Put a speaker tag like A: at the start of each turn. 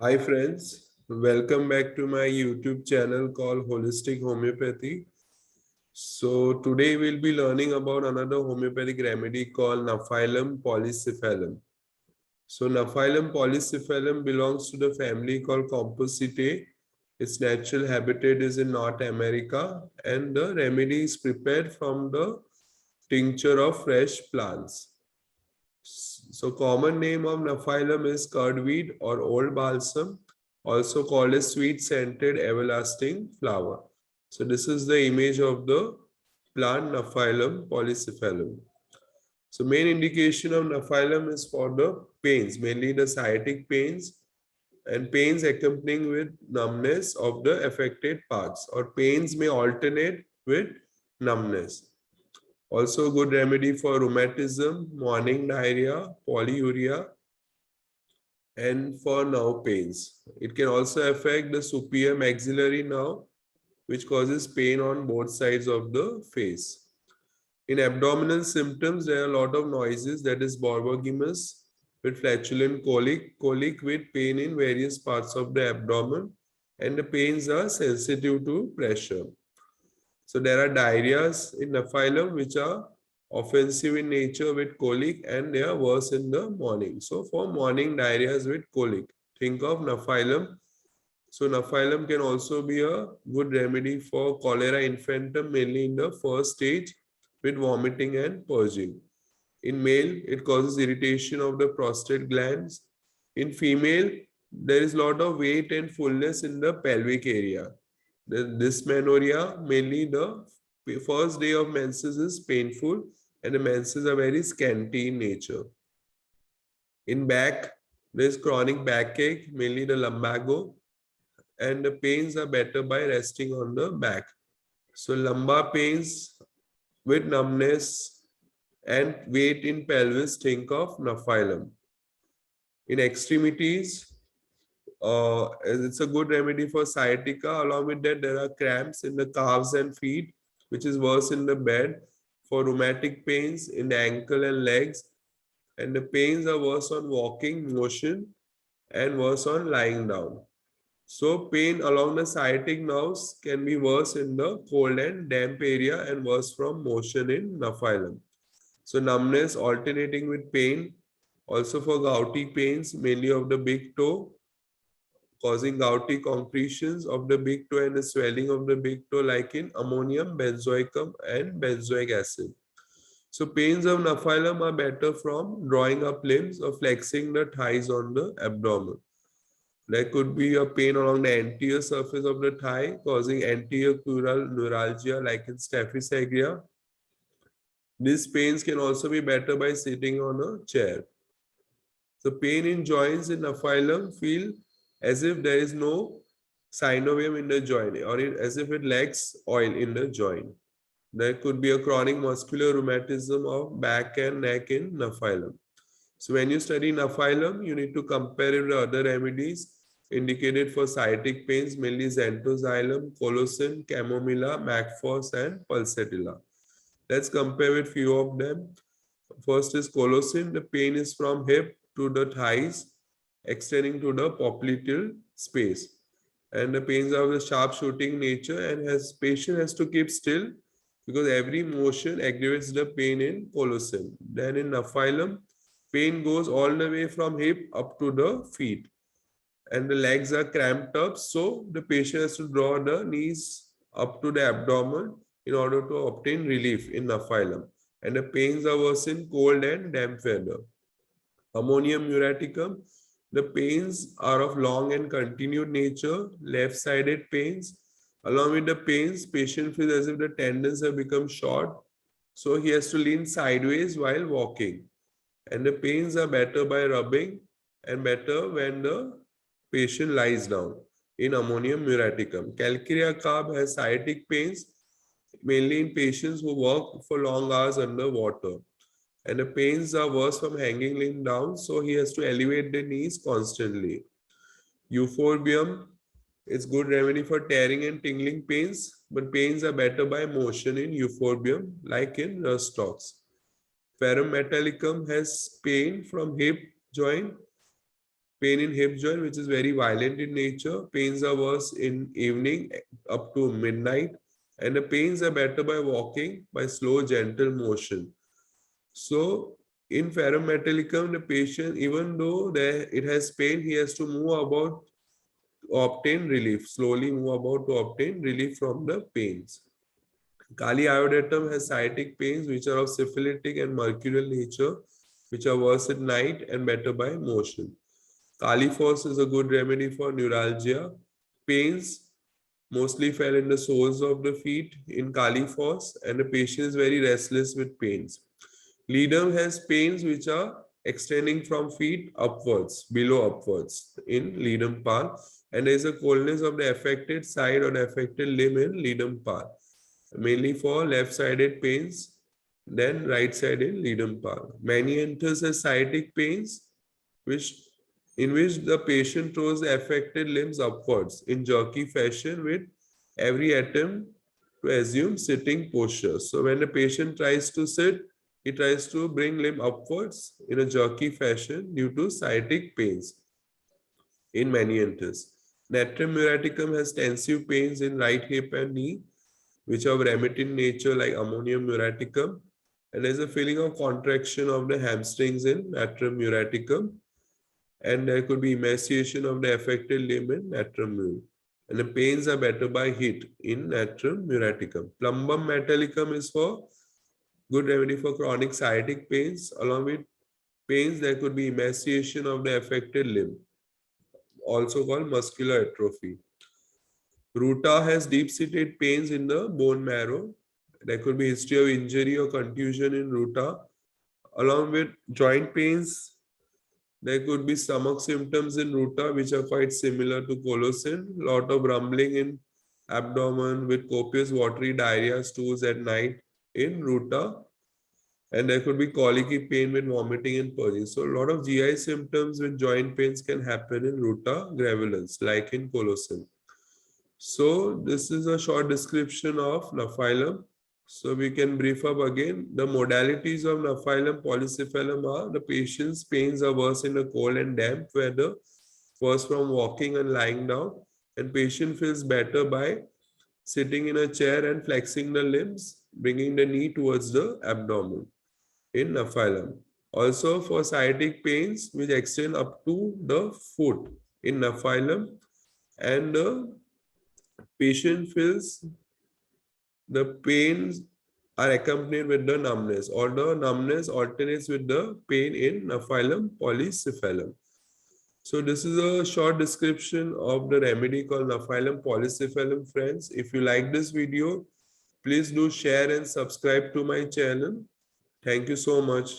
A: Hi friends, welcome back to my YouTube channel called Holistic Homeopathy. So today we'll be learning about another homeopathic remedy called Naphyllum polycephalum. So Naphyllum polycephalum belongs to the family called Compositae. Its natural habitat is in North America and the remedy is prepared from the tincture of fresh plants. So common name of Naphyllum is curdweed or old balsam, also called a sweet scented everlasting flower. So this is the image of the plant Naphyllum polycephalum. So main indication of Naphyllum is for the pains, mainly the sciatic pains and pains accompanying with numbness of the affected parts, or pains may alternate with numbness. Also good remedy for rheumatism, morning diarrhea, polyuria, and for nerve pains. It can also affect the superior maxillary nerve, which causes pain on both sides of the face. In abdominal symptoms, there are a lot of noises, that is borborygmus with flatulent colic, colic with pain in various parts of the abdomen, and the pains are sensitive to pressure. So there are diarrheas in Naphyllum which are offensive in nature with colic and they are worse in the morning. So for morning diarrheas with colic, think of Naphyllum. So Naphyllum can also be a good remedy for cholera infantum, mainly in the first stage with vomiting and purging. In male, it causes irritation of the prostate glands. In female, there is a lot of weight and fullness in the pelvic area. The dysmenorrhea, mainly the first day of menses is painful and the menses are very scanty in nature. In back, there is chronic backache, mainly the lumbago, and the pains are better by resting on the back. So lumbar pains with numbness and weight in pelvis, think of Naphyllum. In extremities, it's a good remedy for sciatica. Along with that, there are cramps in the calves and feet, which is worse in the bed. For rheumatic pains in the ankle and legs, and the pains are worse on walking, motion, and worse on lying down. So pain along the sciatic nerves can be worse in the cold and damp area and worse from motion in Naphyllum. So numbness alternating with pain, also for gouty pains, mainly of the big toe, causing gouty concretions of the big toe and the swelling of the big toe like in ammonium benzoicum and benzoic acid. So pains of Naphyllum are better from drawing up limbs or flexing the thighs on the abdomen. There could be a pain along the anterior surface of the thigh causing anterior crural neuralgia like in staphysagria. These pains can also be better by sitting on a chair. The pain in joints in Naphyllum feel as if there is no synovium in the joint or as if it lacks oil in the joint. There could be a chronic muscular rheumatism of back and neck in Naphyllum. So when you study Naphyllum, you need to compare it with other remedies indicated for sciatic pains, mainly Xanthoxylum, Colosin, Chamomilla, Macphos, and Pulsatilla. Let's compare with few of them. First is Colosin. The pain is from hip to the thighs, extending to the popliteal space. And the pains are of the sharp shooting nature and has patient has to keep still because every motion aggravates the pain in Colosin. Then in Naphyllum, pain goes all the way from hip up to the feet and the legs are cramped up. So the patient has to draw the knees up to the abdomen in order to obtain relief in Naphyllum. And the pains are worse in cold and damp weather. Ammonium muriaticum, the pains are of long and continued nature, left-sided pains. Along with the pains, patient feels as if the tendons have become short, so he has to lean sideways while walking. And the pains are better by rubbing and better when the patient lies down in ammonium muriaticum. Calcarea carb has sciatic pains, mainly in patients who work for long hours under water. And the pains are worse from hanging limb down, so he has to elevate the knees constantly. Euphorbium, it's good remedy for tearing and tingling pains, but pains are better by motion in euphorbium, like in rust stocks. Ferrum metallicum has pain from hip joint Pain in hip joint, which is very violent in nature. Pains are worse in evening up to midnight. And the pains are better by walking, by slow, gentle motion. So in ferrum metallicum, the patient, even though it has pain, he has to move about to obtain relief, slowly move about to obtain relief from the pains. Kali iodatum has sciatic pains which are of syphilitic and mercurial nature, which are worse at night and better by motion. Kali phos is a good remedy for neuralgia. Pains mostly fell in the soles of the feet in Kali phos, and the patient is very restless with pains. Ledum has pains which are extending from feet upwards, below upwards in ledum pal, and there is a coldness of the affected side or the affected limb in ledum pal, mainly for left-sided pains, then right-sided ledum pal. Manientus has sciatic pains, which in which the patient throws the affected limbs upwards in jerky fashion with every attempt to assume sitting posture. So when the patient tries to sit, he tries to bring limb upwards in a jerky fashion due to sciatic pains in Manientus. Natrium muraticum has tensive pains in right hip and knee, which are remittent nature like ammonium muraticum. And there's a feeling of contraction of the hamstrings in natrium muraticum. And there could be emaciation of the affected limb in natrium mur. And the pains are better by heat in natrium muraticum. Plumbum metallicum is for good remedy for chronic sciatic pains. Along with pains, there could be emaciation of the affected limb, also called muscular atrophy. Ruta has deep-seated pains in the bone marrow. There could be history of injury or contusion in Ruta. Along with joint pains, there could be stomach symptoms in Ruta, which are quite similar to Colocin. Lot of rumbling in abdomen with copious watery diarrhea, stools at night in Ruta. And there could be colicky pain with vomiting and purging. So a lot of GI symptoms with joint pains can happen in Ruta graveolens, like in Colocin. So this is a short description of Nephilum. So we can brief up again. The modalities of Nephilum polycephalum are the patient's pains are worse in the cold and damp weather, worse from walking and lying down, and patient feels better by sitting in a chair and flexing the limbs, bringing the knee towards the abdomen in Nephilum. Also for sciatic pains which extend up to the foot in Nephilum, and the patient feels the pains are accompanied with the numbness, or the numbness alternates with the pain in Nephilum polycephalum. So this is a short description of the remedy called Nephilum polycephalum, friends. If you like this video, please do share and subscribe to my channel. Thank you so much.